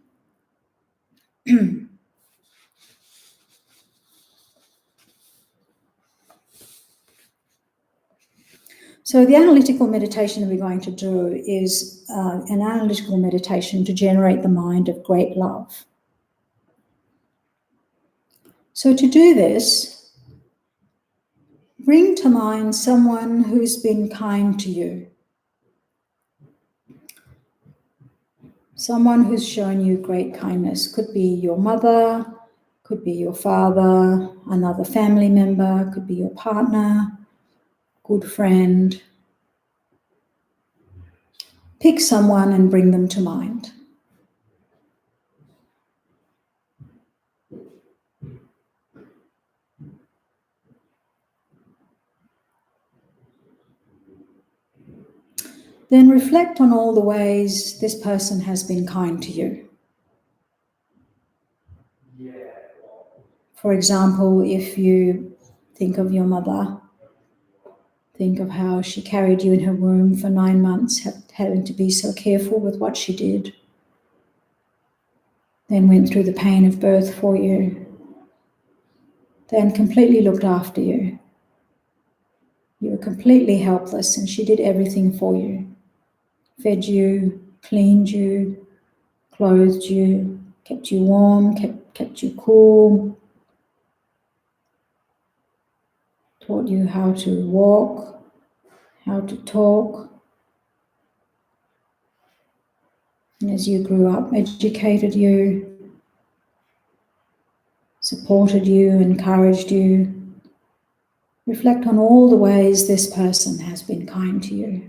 So the analytical meditation that we're going to do is an analytical meditation to generate the mind of great love. So to do this, bring to mind someone who's been kind to you. Someone who's shown you great kindness. Could be your mother, could be your father, another family member, could be your partner, good friend. Pick someone and bring them to mind. Then reflect on all the ways this person has been kind to you. For example, if you think of your mother, think of how she carried you in her womb for 9 months, having to be so careful with what she did. Then went through the pain of birth for you. Then completely looked after you. You were completely helpless and she did everything for you. Fed you, cleaned you, clothed you, kept you warm, kept you cool, taught you how to walk, how to talk. And as you grew up, educated you, supported you, encouraged you. Reflect on all the ways this person has been kind to you.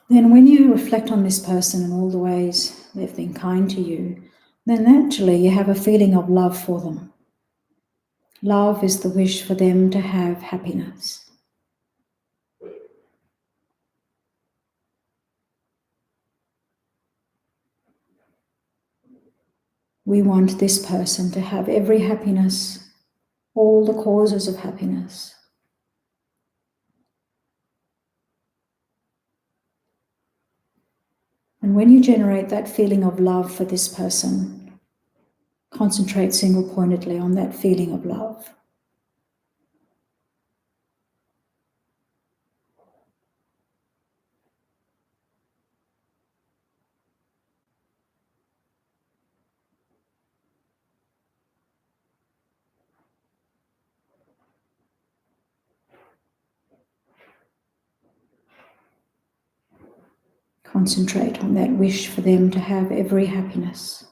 Then when you reflect on this person and all the ways they've been kind to you, then naturally you have a feeling of love for them. Love is the wish for them to have happiness. We want this person to have every happiness, all the causes of happiness. And when you generate that feeling of love for this person, concentrate single-pointedly on that feeling of love. Concentrate on that wish for them to have every happiness.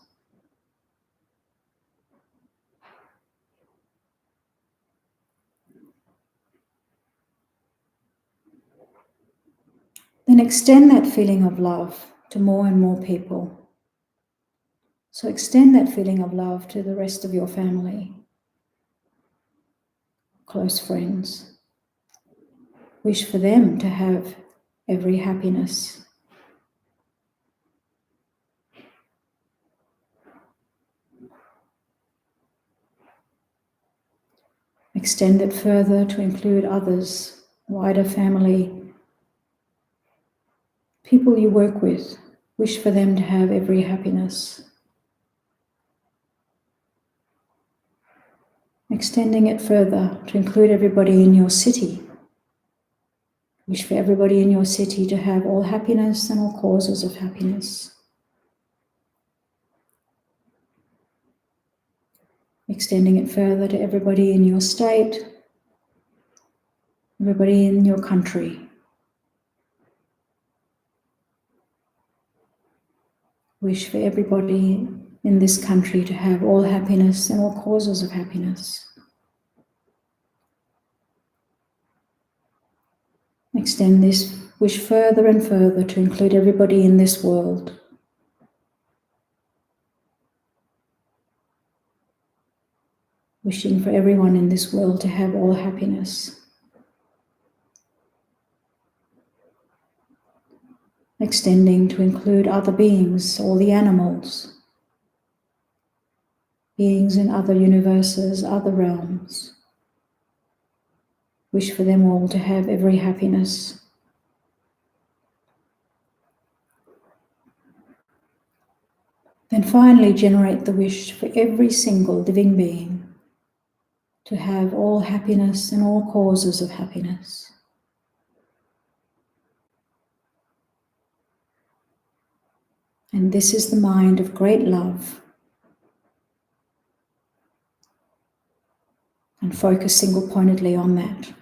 Then extend that feeling of love to more and more people. So extend that feeling of love to the rest of your family, close friends. Wish for them to have every happiness. Extend it further to include others, wider family, people you work with. Wish for them to have every happiness. Extending it further to include everybody in your city. Wish for everybody in your city to have all happiness and all causes of happiness. Extending it further to everybody in your state, everybody in your country. Wish for everybody in this country to have all happiness and all causes of happiness. Extend this wish further and further to include everybody in this world. Wishing for everyone in this world to have all happiness. Extending to include other beings, all the animals, beings in other universes, other realms. Wish for them all to have every happiness. Then finally generate the wish for every single living being to have all happiness and all causes of happiness. And this is the mind of great love. And focus single-pointedly on that.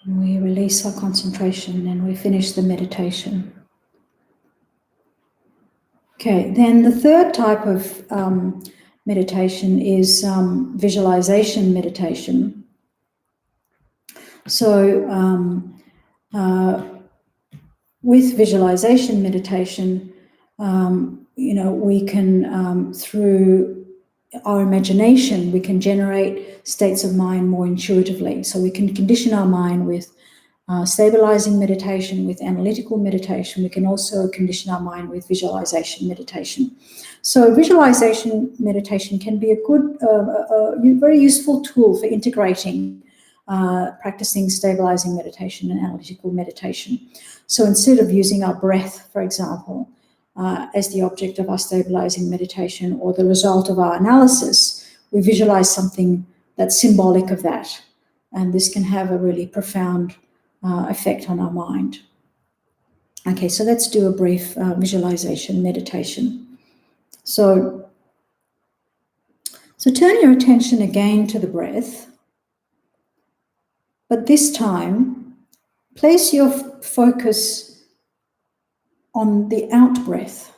And we release our concentration and we finish the meditation. Okay, then the third type of meditation is visualization meditation. So with visualization meditation, we can, through our imagination, we can generate states of mind more intuitively. So we can condition our mind with stabilizing meditation, with analytical meditation. We can also condition our mind with visualization meditation. So visualization meditation can be a good, very useful tool for integrating practicing stabilizing meditation and analytical meditation. So instead of using our breath, for example, as the object of our stabilizing meditation or the result of our analysis, we visualize something that's symbolic of that. And this can have a really profound effect on our mind. Okay, so let's do a brief visualization meditation. So turn your attention again to the breath, but this time place your focus on the out breath.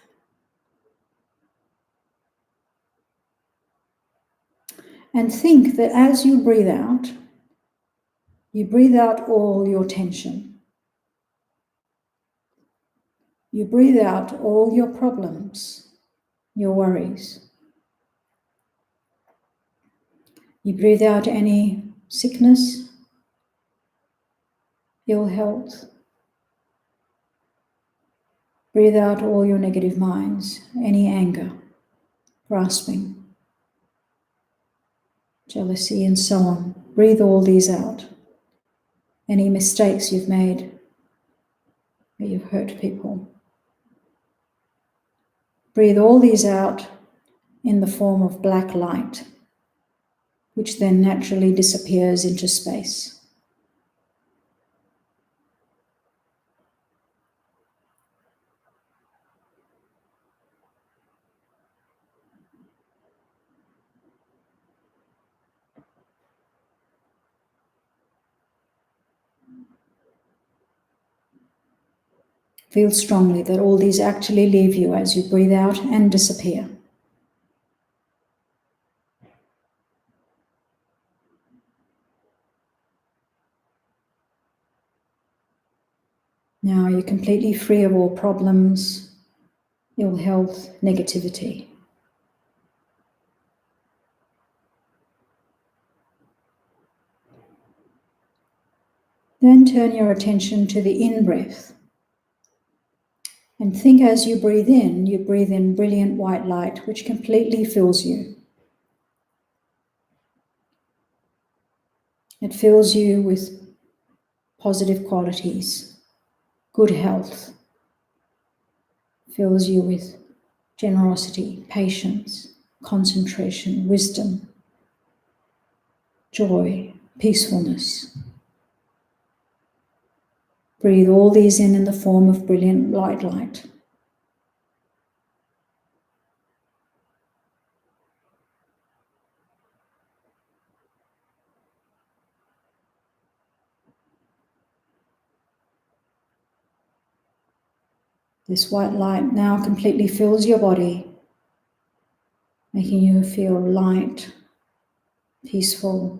And think that as you breathe out all your tension. You breathe out all your problems, your worries. You breathe out any sickness, ill health. Breathe out all your negative minds, any anger, grasping, jealousy, and so on. Breathe all these out. Any mistakes you've made, where you've hurt people. Breathe all these out in the form of black light, which then naturally disappears into space. Feel strongly that all these actually leave you as you breathe out and disappear. Now you're completely free of all problems, ill health, negativity. Then turn your attention to the in-breath. And think as you breathe in brilliant white light, which completely fills you. It fills you with positive qualities, good health, fills you with generosity, patience, concentration, wisdom, joy, peacefulness. Breathe all these in the form of brilliant white light. This white light now completely fills your body, making you feel light, peaceful.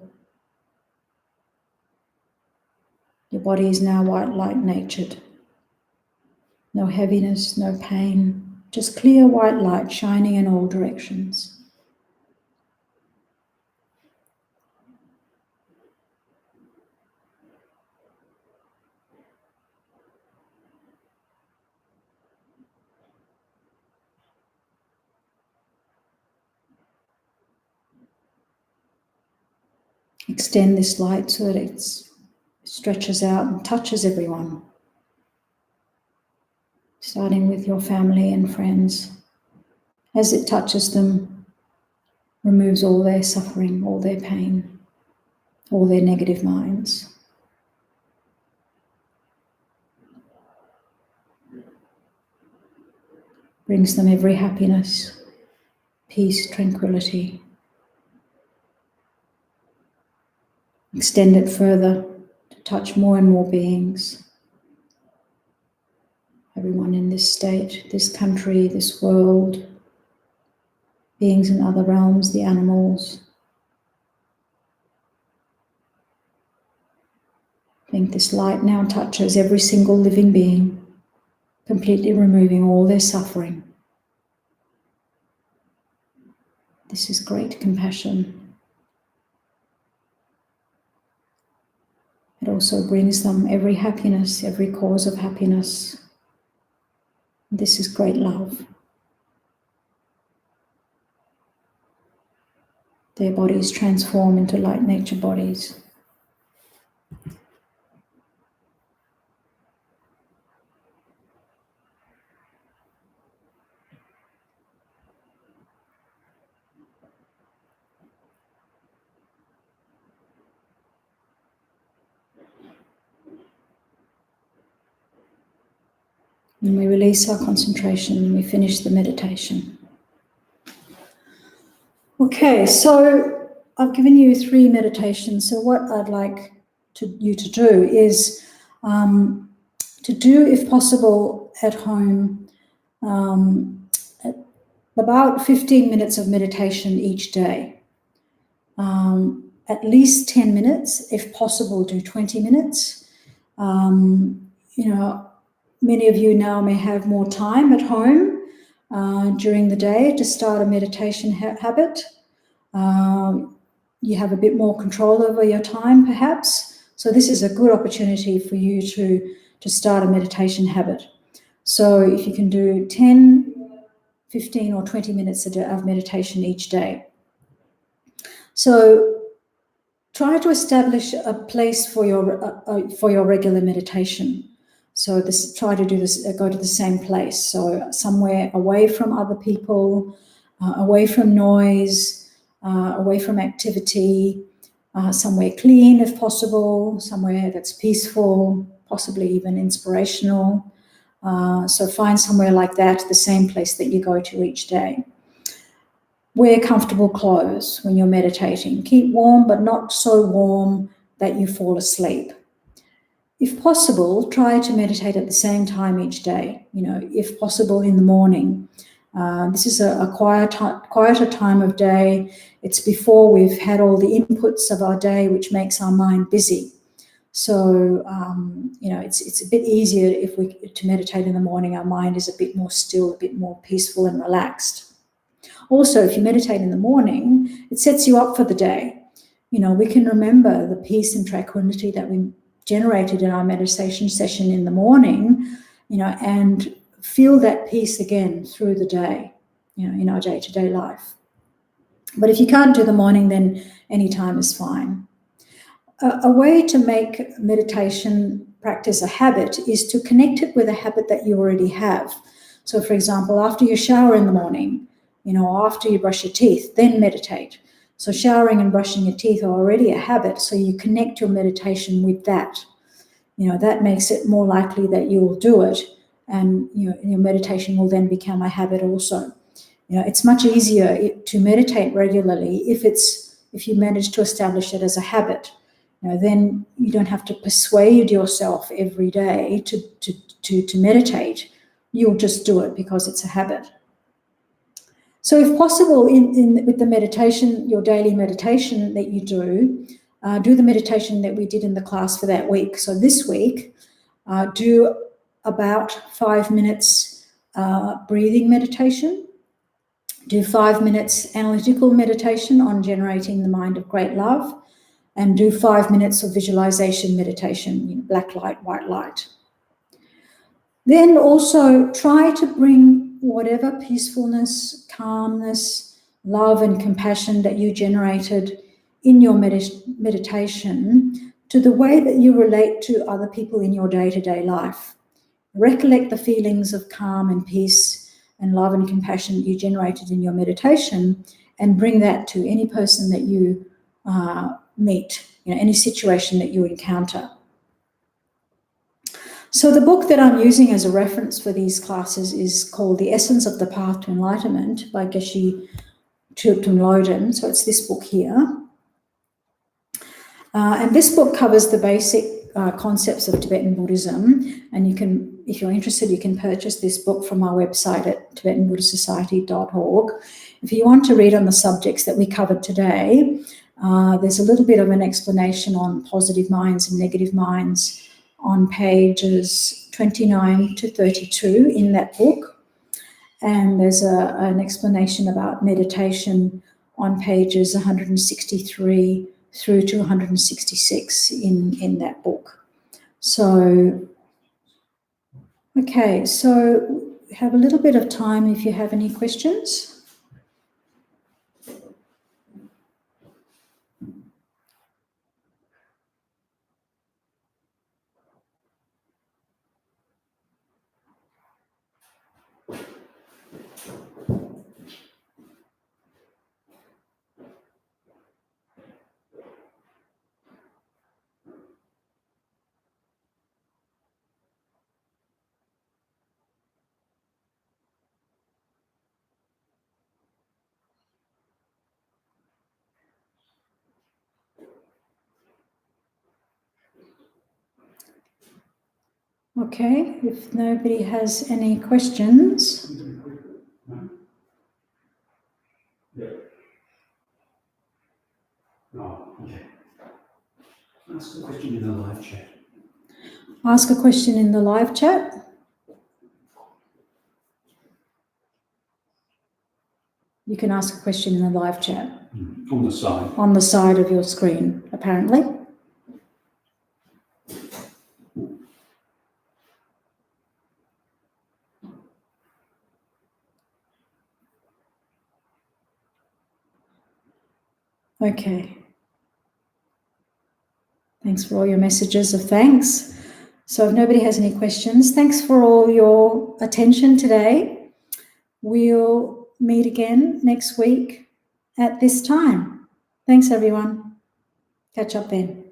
Your body is now white light natured. No heaviness, no pain, just clear white light shining in all directions. Extend this light so that it stretches out and touches everyone, starting with your family and friends. As it touches them, removes all their suffering, all their pain, all their negative minds. Brings them every happiness, peace, tranquility. Extend it further to touch more and more beings. Everyone in this state, this country, this world, beings in other realms, the animals. I think this light now touches every single living being, completely removing all their suffering. This is great compassion. It also brings them every happiness, every cause of happiness. This is great love. Their bodies transform into light nature bodies. And we release our concentration and we finish the meditation. Okay, so I've given you 3 meditations. So what I'd like you to do is to do, if possible, at home, about 15 minutes of meditation each day. At least 10 minutes, if possible, do 20 minutes. Many of you now may have more time at home during the day to start a meditation habit. You have a bit more control over your time, perhaps. So this is a good opportunity for you to start a meditation habit. So if you can do 10, 15 or 20 minutes of meditation each day. So try to establish a place for your regular meditation. So try to do this, go to the same place. So somewhere away from other people, away from noise, away from activity, somewhere clean if possible, somewhere that's peaceful, possibly even inspirational. So find somewhere like that, the same place that you go to each day. Wear comfortable clothes when you're meditating. Keep warm, but not so warm that you fall asleep. if possible, try to meditate at the same time each day, if possible in the morning. This is a quieter time of day. It's before we've had all the inputs of our day, which makes our mind busy. So, it's a bit easier to meditate in the morning. Our mind is a bit more still, a bit more peaceful and relaxed. Also, if you meditate in the morning, it sets you up for the day. We can remember the peace and tranquility that we generated in our meditation session in the morning, and feel that peace again through the day, in our day-to-day life. But if you can't do the morning, then any time is fine. A way to make meditation practice a habit is to connect it with a habit that you already have. So, for example, after you shower in the morning, after you brush your teeth, then meditate. So showering and brushing your teeth are already a habit, so you connect your meditation with that. That makes it more likely that you will do it, and your meditation will then become a habit also. It's much easier to meditate regularly if you manage to establish it as a habit. Then you don't have to persuade yourself every day to meditate. You'll just do it because it's a habit. So if possible, with the meditation, your daily meditation that you do the meditation that we did in the class for that week. So this week, do about 5 minutes breathing meditation, do 5 minutes analytical meditation on generating the mind of great love, and do 5 minutes of visualization meditation, black light, white light. Then also try to bring whatever peacefulness, calmness, love and compassion that you generated in your meditation to the way that you relate to other people in your day-to-day life. Recollect the feelings of calm and peace and love and compassion that you generated in your meditation, and bring that to any person that you meet, any situation that you encounter. So the book that I'm using as a reference for these classes is called The Essence of the Path to Enlightenment by Geshe Thubten Loden. So it's this book here. And this book covers the basic concepts of Tibetan Buddhism. And you can, if you're interested, you can purchase this book from our website at tibetanbuddhistsociety.org. If you want to read on the subjects that we covered today, there's a little bit of an explanation on positive minds and negative minds on pages 29 to 32 in that book. And there's an explanation about meditation on pages 163 through to 166 in that book. So, okay, so we have a little bit of time if you have any questions. Okay, if nobody has any questions. Oh, okay. Ask a question in the live chat. Ask a question in the live chat. You can ask a question in the live chat. On the side. On the side of your screen, apparently. Okay. Thanks for all your messages of thanks. So if nobody has any questions, thanks for all your attention today. We'll meet again next week at this time. Thanks, everyone. Catch up then.